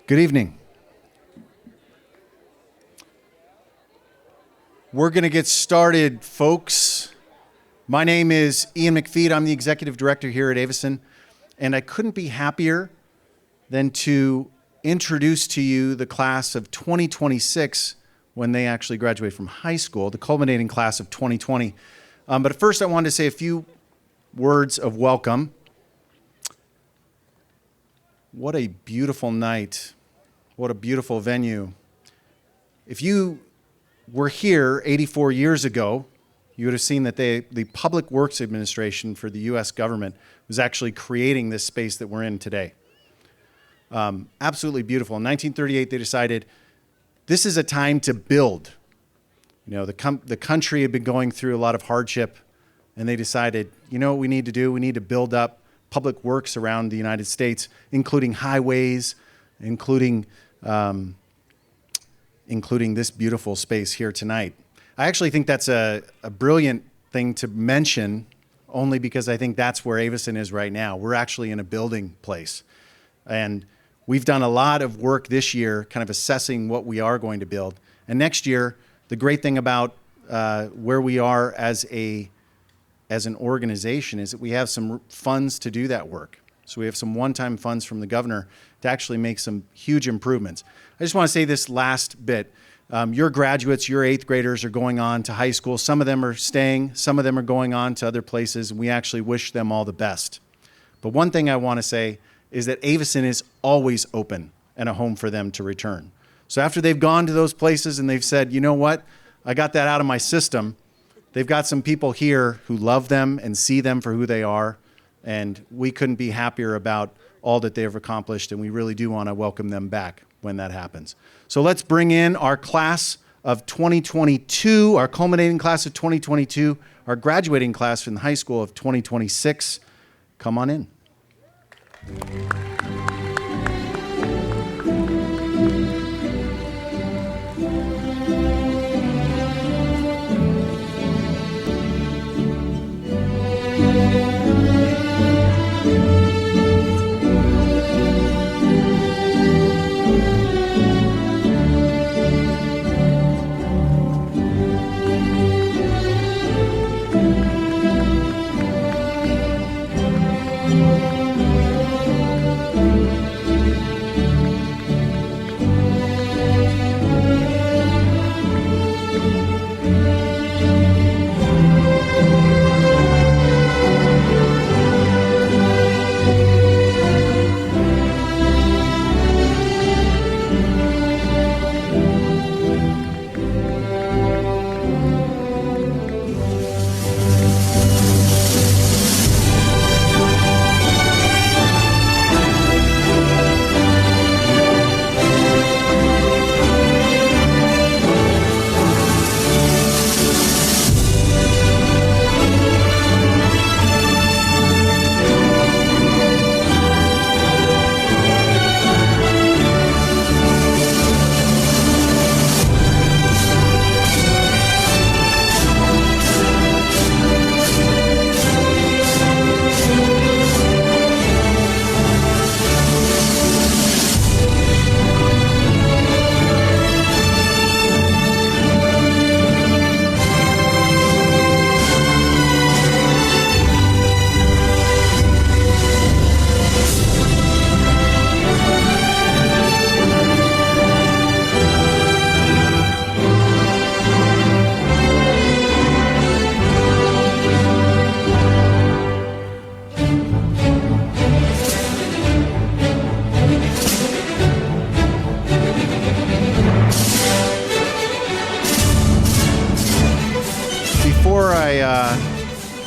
Good evening. We're going to get started, folks. My name is Ian McPhee. I'm the executive director here at Aveson, and I couldn't be happier than to introduce to you the class of 2026 when they actually graduate from high school, the culminating class of 2020. But first, I wanted to say a few words of welcome. What a beautiful night. What a beautiful venue. If you were here 84 years ago, you would have seen that the Public Works Administration for the U.S. government was actually creating this space that we're in today. Absolutely beautiful. In 1938, they decided this is a time to build. You know, the country had been going through a lot of hardship, and they decided, you know what we need to do? We need to build up public works around the United States, including highways, including this beautiful space here tonight. I actually think that's a brilliant thing to mention, only because I think that's where Aveson is right now. We're actually in a building place. And we've done a lot of work this year kind of assessing what we are going to build. And next year, the great thing about where we are as an organization is that we have some funds to do that work. So we have some one-time funds from the governor to actually make some huge improvements. I just want to say this last bit. Your graduates, your 8th graders are going on to high school. Some of them are staying. Some of them are going on to other places, and we actually wish them all the best. But one thing I want to say is that Aveson is always open and a home for them to return. So after they've gone to those places and they've said, you know what, I got that out of my system, they've got some people here who love them and see them for who they are, and we couldn't be happier about all that they've accomplished, and we really do want to welcome them back when that happens. So let's bring in our class of 2022, our culminating class of 2022, our graduating class from the high school of 2026. Come on in.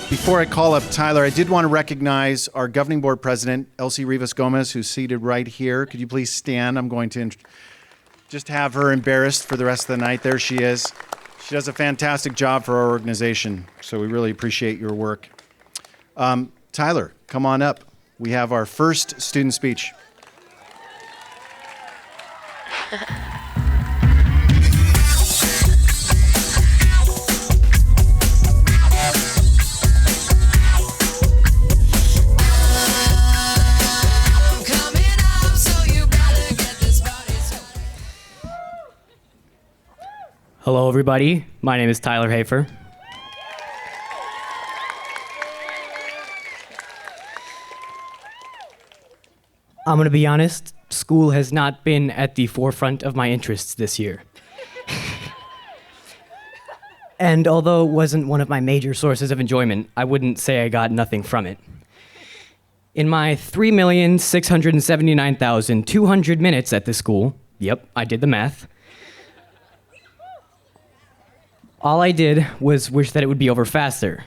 Before I call up Tyler, I did want to recognize our governing board president, Elsie Rivas Gomez, who's seated right here. Could you please stand? I'm going to just have her embarrassed for the rest of the night. There she is. She does a fantastic job for our organization, so we really appreciate your work. Tyler, come on up. We have our first student speech. Hello, everybody. My name is Tyler Hafer. I'm going to be honest, school has not been at the forefront of my interests this year. And although it wasn't one of my major sources of enjoyment, I wouldn't say I got nothing from it. In my 3,679,200 minutes at this school, yep, I did the math, all I did was wish that it would be over faster.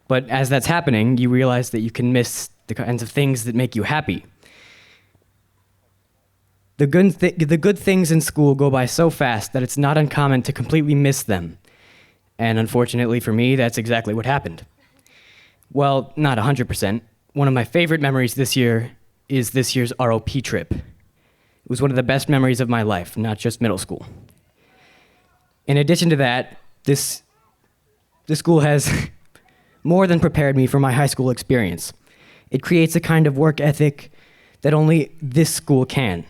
But as that's happening, you realize that you can miss the kinds of things that make you happy. The good things in school go by so fast that it's not uncommon to completely miss them. And unfortunately for me, that's exactly what happened. Well, not 100%. One of my favorite memories this year is this year's ROP trip. It was one of the best memories of my life, not just middle school. In addition to that, this school has more than prepared me for my high school experience. It creates a kind of work ethic that only this school can.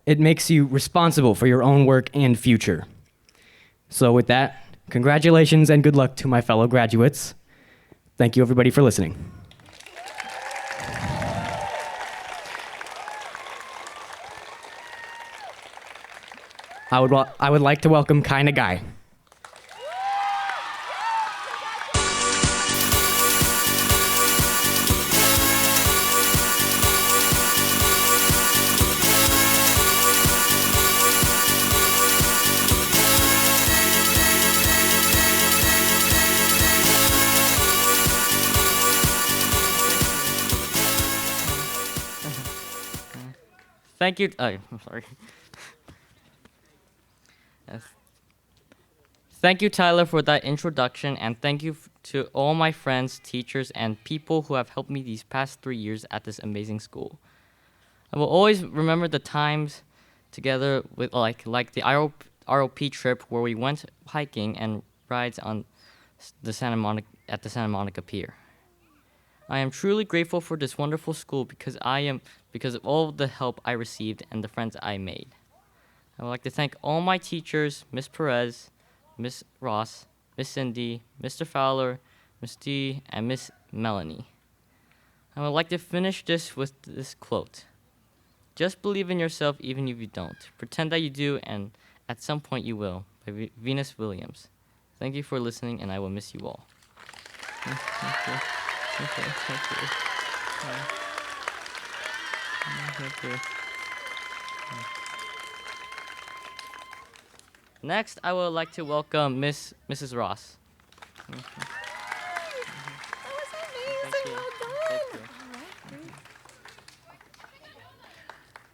It makes you responsible for your own work and future. So with that, congratulations and good luck to my fellow graduates. Thank you, everybody, for listening. I would like to welcome Kinda Guy. Thank you. I'm sorry. Yes. Thank you, Tyler, for that introduction, and thank you to all my friends, teachers, and people who have helped me these past 3 years at this amazing school. I will always remember the times together with like the ROP trip where we went hiking and rides on the Santa Monica Pier. I am truly grateful for this wonderful school because of all the help I received and the friends I made. I would like to thank all my teachers, Miss Perez, Miss Ross, Miss Cindy, Mr. Fowler, Miss D, and Miss Melanie. I would like to finish this with this quote. Just believe in yourself even if you don't. Pretend that you do, and at some point you will, by Venus Williams. Thank you for listening, and I will miss you all. Thank you. Thank you. Next, I would like to welcome Mrs. Ross. That was amazing. Well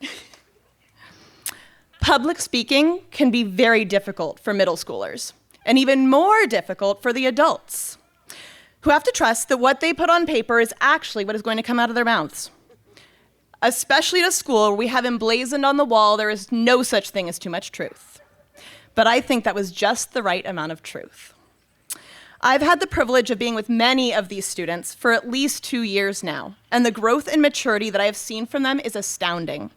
done. Public speaking can be very difficult for middle schoolers, and even more difficult for the adults, who have to trust that what they put on paper is actually what is going to come out of their mouths. Especially at a school where we have emblazoned on the wall there is no such thing as too much truth. But I think that was just the right amount of truth. I've had the privilege of being with many of these students for at least 2 years now, and the growth and maturity that I have seen from them is astounding.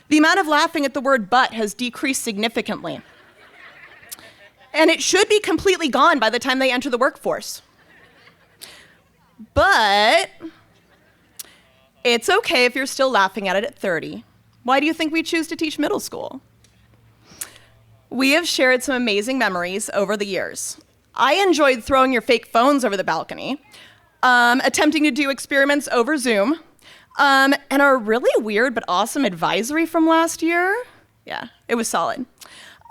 The amount of laughing at the word but has decreased significantly. And it should be completely gone by the time they enter the workforce. But it's okay if you're still laughing at it at 30. Why do you think we choose to teach middle school? We have shared some amazing memories over the years. I enjoyed throwing your fake phones over the balcony, attempting to do experiments over Zoom, and our really weird but awesome advisory from last year. Yeah, it was solid.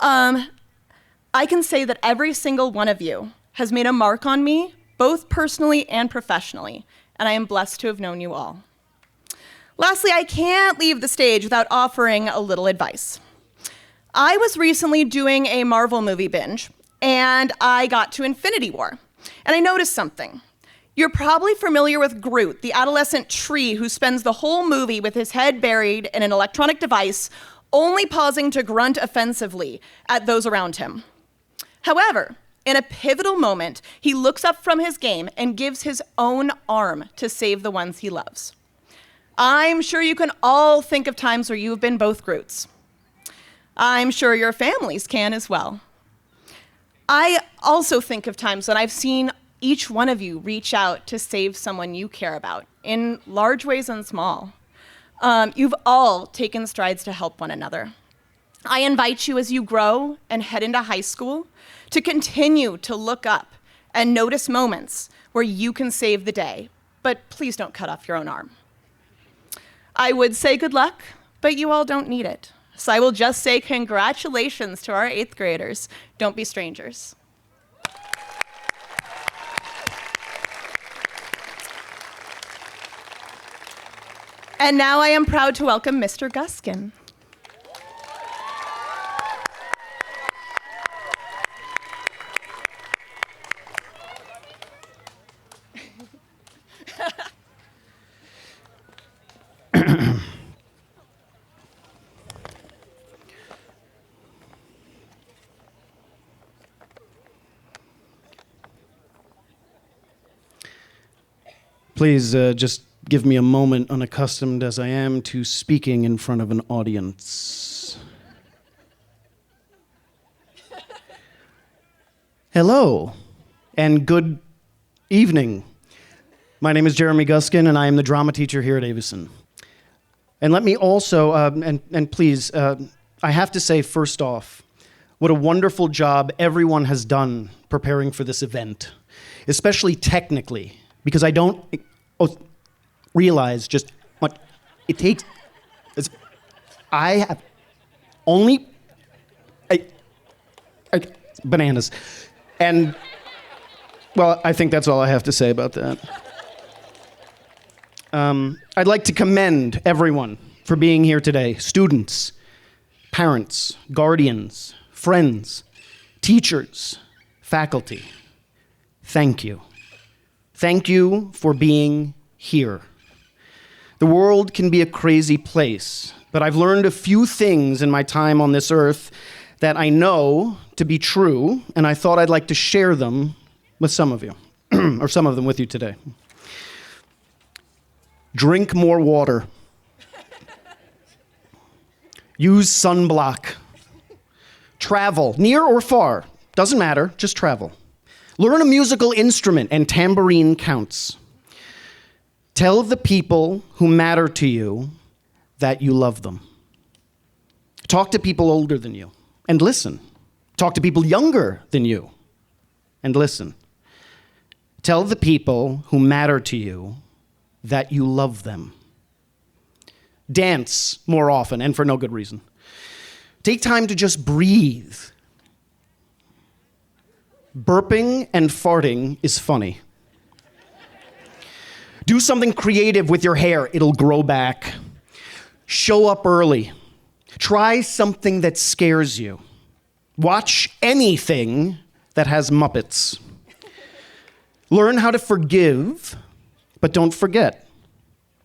I can say that every single one of you has made a mark on me, both personally and professionally, and I am blessed to have known you all. Lastly, I can't leave the stage without offering a little advice. I was recently doing a Marvel movie binge, and I got to Infinity War, and I noticed something. You're probably familiar with Groot, the adolescent tree who spends the whole movie with his head buried in an electronic device, only pausing to grunt offensively at those around him. However, in a pivotal moment, he looks up from his game and gives his own arm to save the ones he loves. I'm sure you can all think of times where you've been both Groots. I'm sure your families can as well. I also think of times when I've seen each one of you reach out to save someone you care about, in large ways and small. You've all taken strides to help one another. I invite you as you grow and head into high school to continue to look up and notice moments where you can save the day, but please don't cut off your own arm. I would say good luck, but you all don't need it. So I will just say congratulations to our 8th graders. Don't be strangers. And now I am proud to welcome Mr. Guskin. Please just give me a moment, unaccustomed as I am to speaking in front of an audience. Hello, and good evening. My name is Jeremy Guskin, and I am the drama teacher here at Aveson. And let me also, and please, I have to say first off, what a wonderful job everyone has done preparing for this event, especially technically, because I don't realize just what it takes. I have only bananas. And, well, I think that's all I have to say about that. I'd like to commend everyone for being here today. Students, parents, guardians, friends, teachers, faculty. Thank you. Thank you for being here. The world can be a crazy place, but I've learned a few things in my time on this earth that I know to be true, and I thought I'd like to share them with some of you, or some of them with you today. Drink more water. Use sunblock. Travel, near or far, doesn't matter, just travel. Learn a musical instrument, and tambourine counts. Tell the people who matter to you that you love them. Talk to people older than you, and listen. Talk to people younger than you, and listen. Tell the people who matter to you that you love them. Dance more often, and for no good reason. Take time to just breathe. Burping and farting is funny. Do something creative with your hair. It'll grow back. Show up early. Try something that scares you. Watch anything that has Muppets. Learn how to forgive, but don't forget.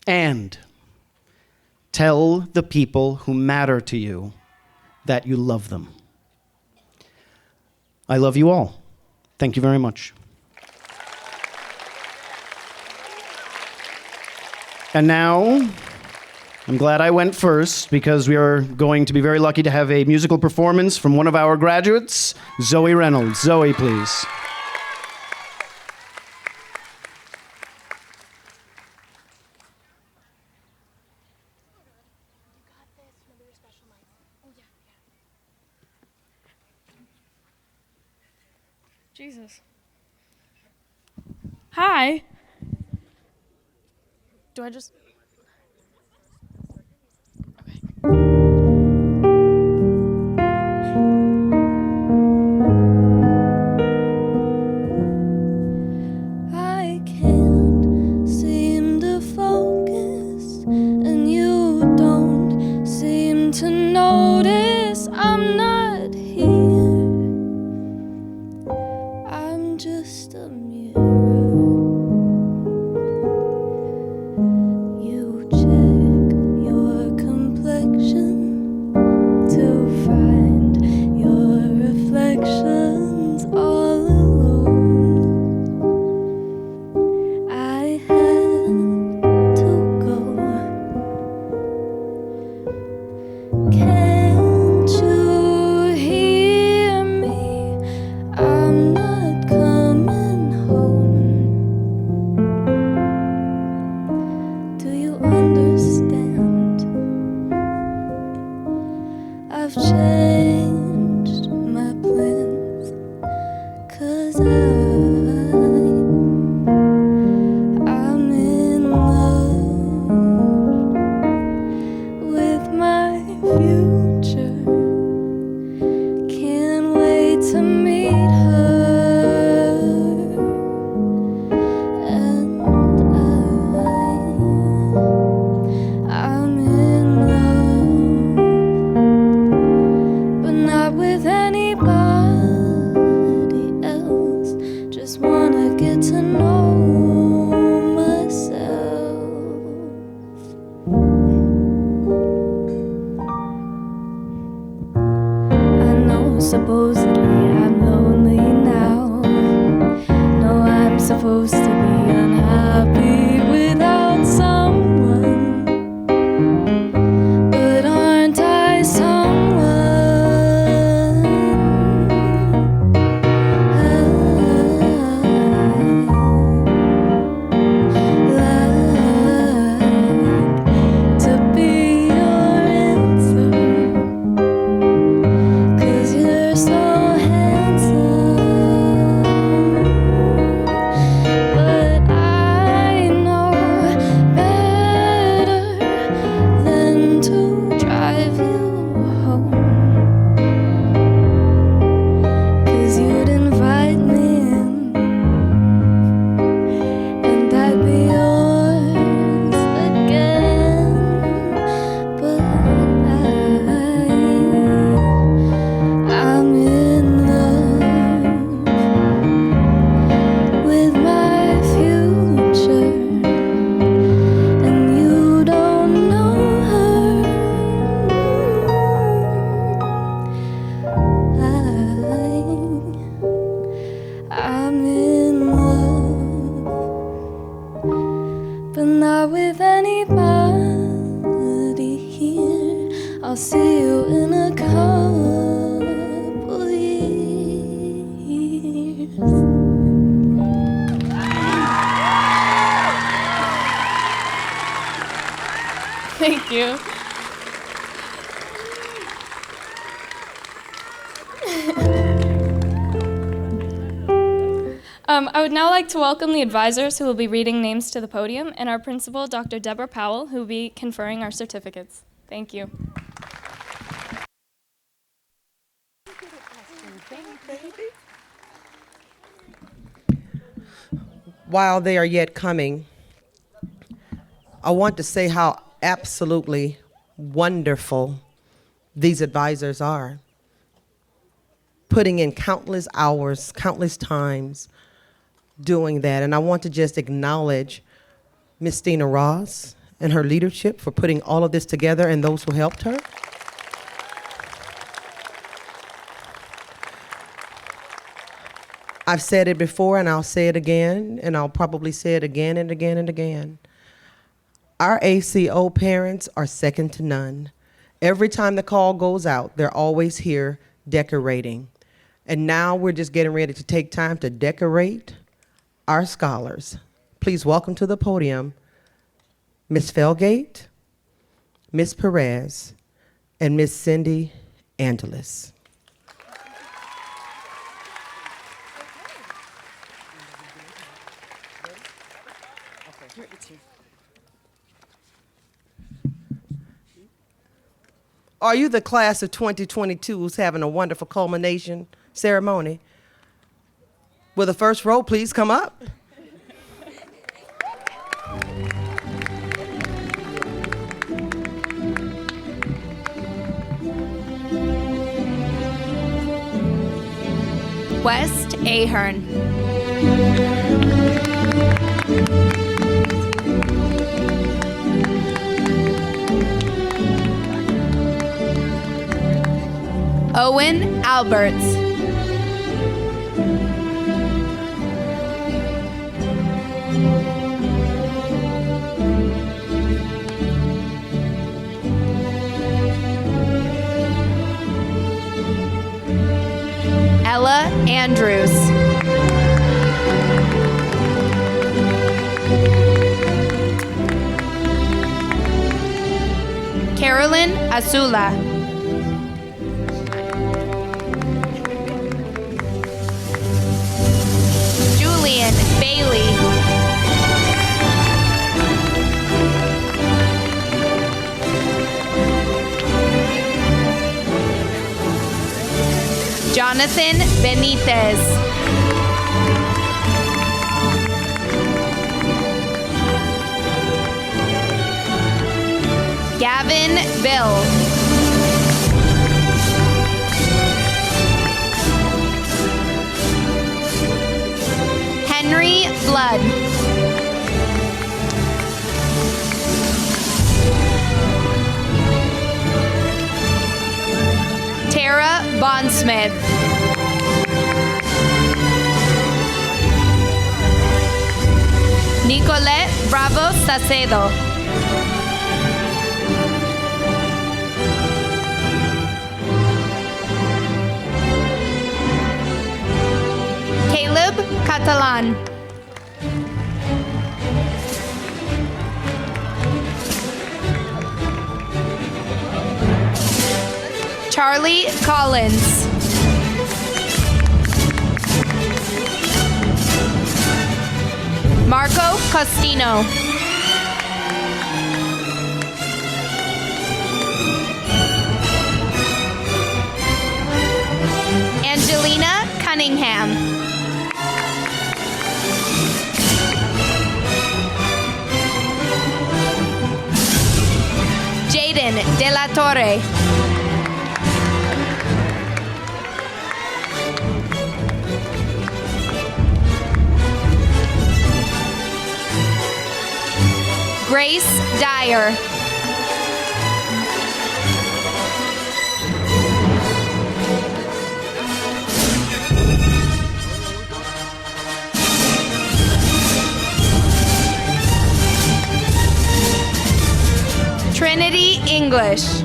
And tell the people who matter to you that you love them. I love you all. Thank you very much. And now, I'm glad I went first because we are going to be very lucky to have a musical performance from one of our graduates, Zoe Reynolds. Zoe, please. Jesus. Hi. Do I just... I can't seem to focus, and you don't seem to notice I'm not here. I'm just a mirror. You check your complexion to find your reflections all alone. I had to go. Can't you hear me? I I get to know myself. I know supposedly I'm lonely now. No, I'm supposed to be unhappy without someone. But aren't I someone? I'd like to be your answer. 'Cause you're so handsome. But I know better than to drive you home. 'Cause you'd invite me in, and I'd be yours again. But I'm in love with my future, and you don't know her. I'm in love, but not with anybody here. I'll see you in a couple years. Thank you. I would now like to welcome the advisors who will be reading names to the podium, and our principal, Dr. Deborah Powell, who will be conferring our certificates. Thank you. While they are yet coming, I want to say how absolutely wonderful these advisors are, putting in countless hours, countless times doing that. And I want to just acknowledge Miss Stina Ross and her leadership for putting all of this together and those who helped her. I've said it before and I'll say it again, and I'll probably say it again and again and again. Our ACO parents are second to none. Every time the call goes out, they're always here decorating. And now we're just getting ready to take time to decorate our scholars. Please welcome to the podium Miss Felgate, Miss Perez, and Miss Cindy Angeles. Are you the class of 2022 who's having a wonderful culmination ceremony? Will the first row please come up? West Ahern. Owen Alberts. Ella Andrews. Carolyn Azula. Julian Bailey. Jonathan Benitez. Gavin Bill. Henry Blood. Tara Bondsmith. Nicolette Bravo Sacedo. Caleb Catalan. Charlie Collins. Marco Costino. Angelina Cunningham. Jaden De La Torre. Grace Dyer. Trinity English.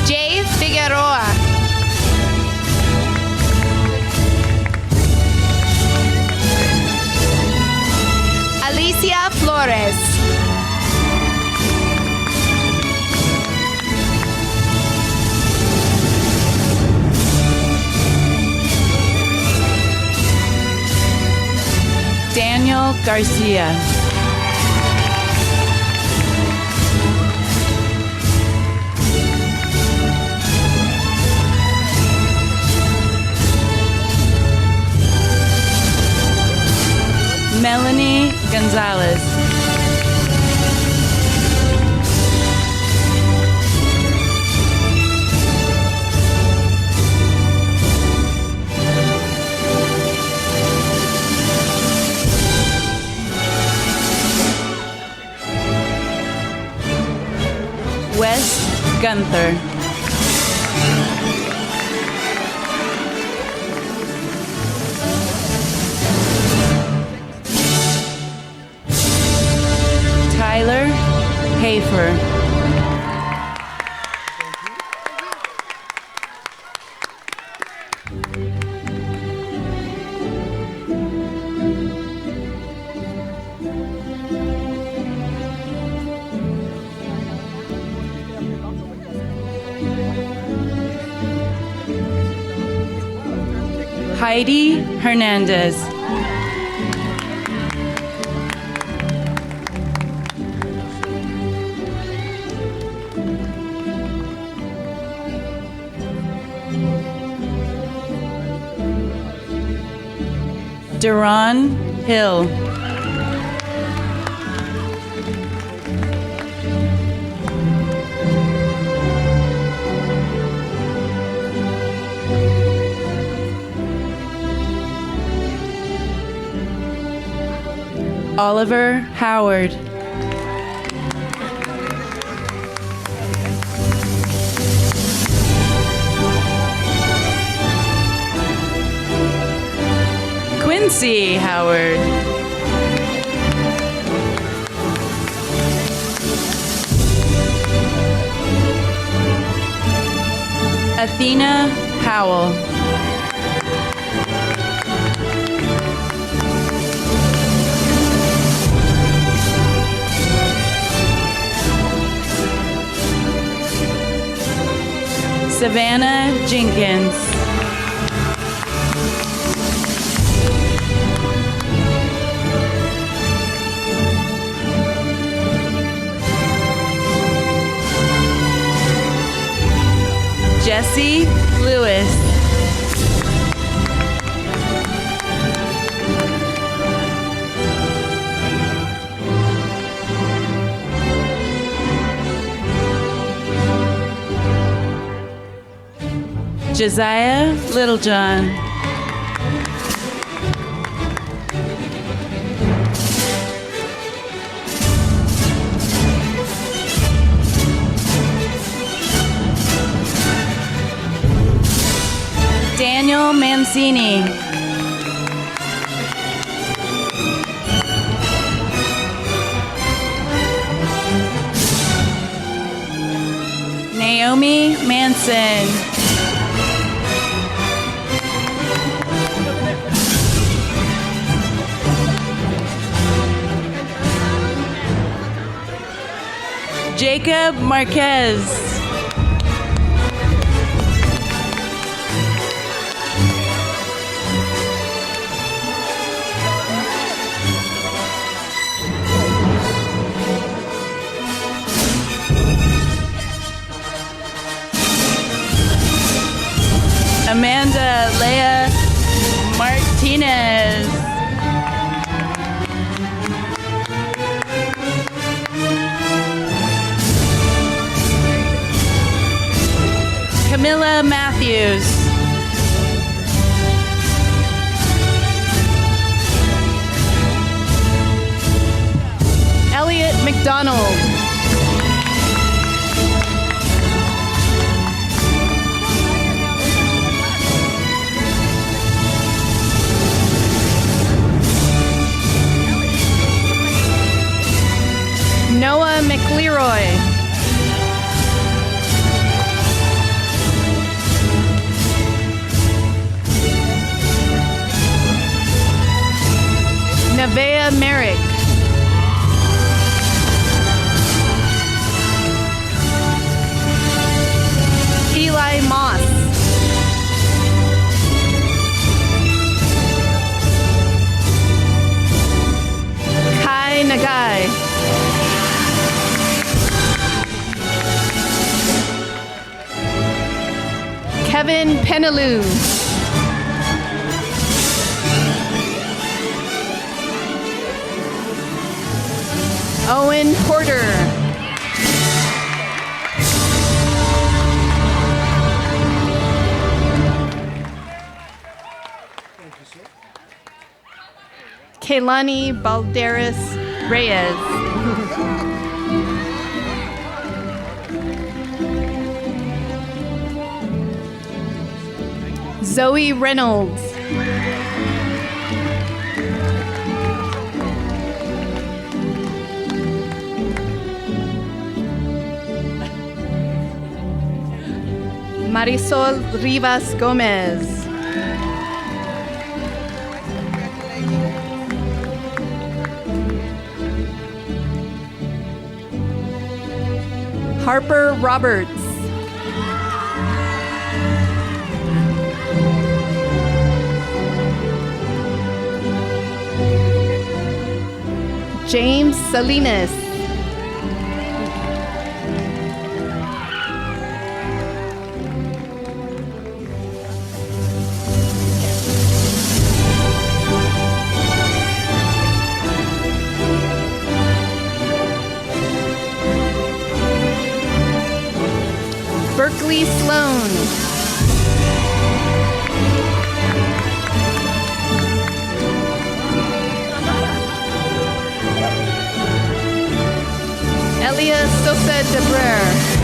Jay Figueroa. Alicia Flores. Daniel Garcia. Melanie Gonzalez. Wes Gunther. Tyler Hafer. Heidi Hernandez. Duran Hill. Oliver Howard. Quincy Howard. Athena Howell. Savannah Jenkins. Jesse Lewis. Josiah Littlejohn. Daniel Mancini. Naomi Manson. Jacob Marquez. Amanda Leah Martinez. Camilla Matthews. Elliot McDonald. Noah McLeroy. Nevaeh Merrick. Eli Moss. Kai Nagai. Kevin Penalou. Owen Porter. Kaylani Balderas Reyes. Zoe Reynolds. Marisol Rivas Gomez. Harper Roberts. James Salinas. Berkeley Sloan. Elia Sosa Debrere.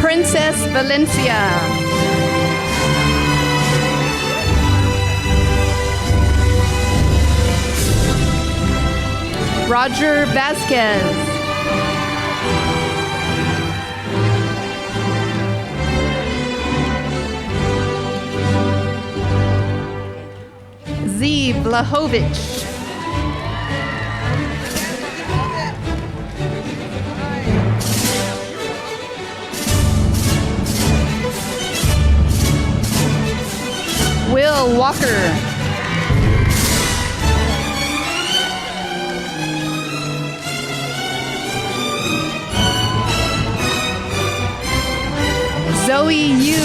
Princess Valencia. Roger Vasquez. Z. Blahovich. Will Walker. Zoe Yu.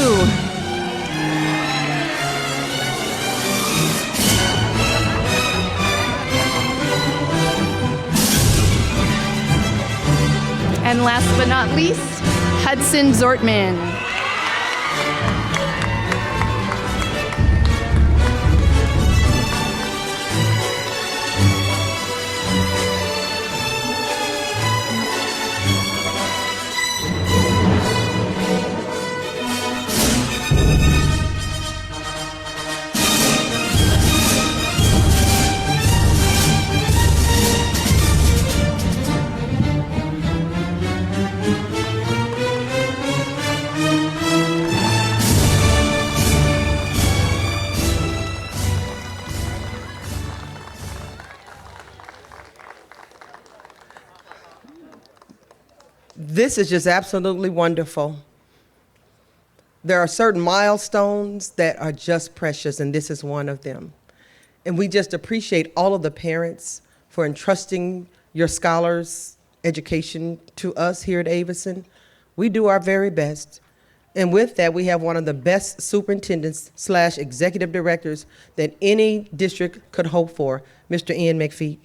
And last but not least, Hudson Zortman. This is just absolutely wonderful. There are certain milestones that are just precious, and this is one of them. And we just appreciate all of the parents for entrusting your scholars' education to us here at Aveson. We do our very best. And with that, we have one of the best superintendents / executive directors that any district could hope for, Mr. Ian McFeet.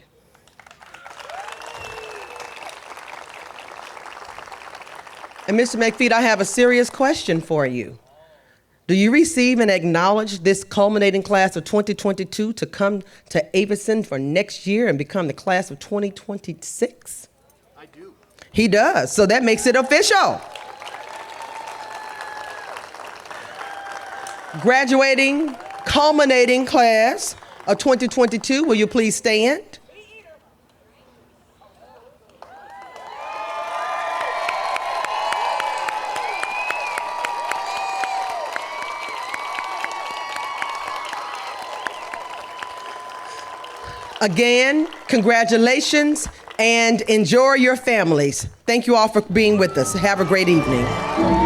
And Mr. McFeet, I have a serious question for you. Do you receive and acknowledge this culminating class of 2022 to come to Aveson for next year and become the class of 2026? I do. He does, so that makes it official. Graduating, culminating class of 2022, will you please stand? Again, congratulations and enjoy your families. Thank you all for being with us. Have a great evening.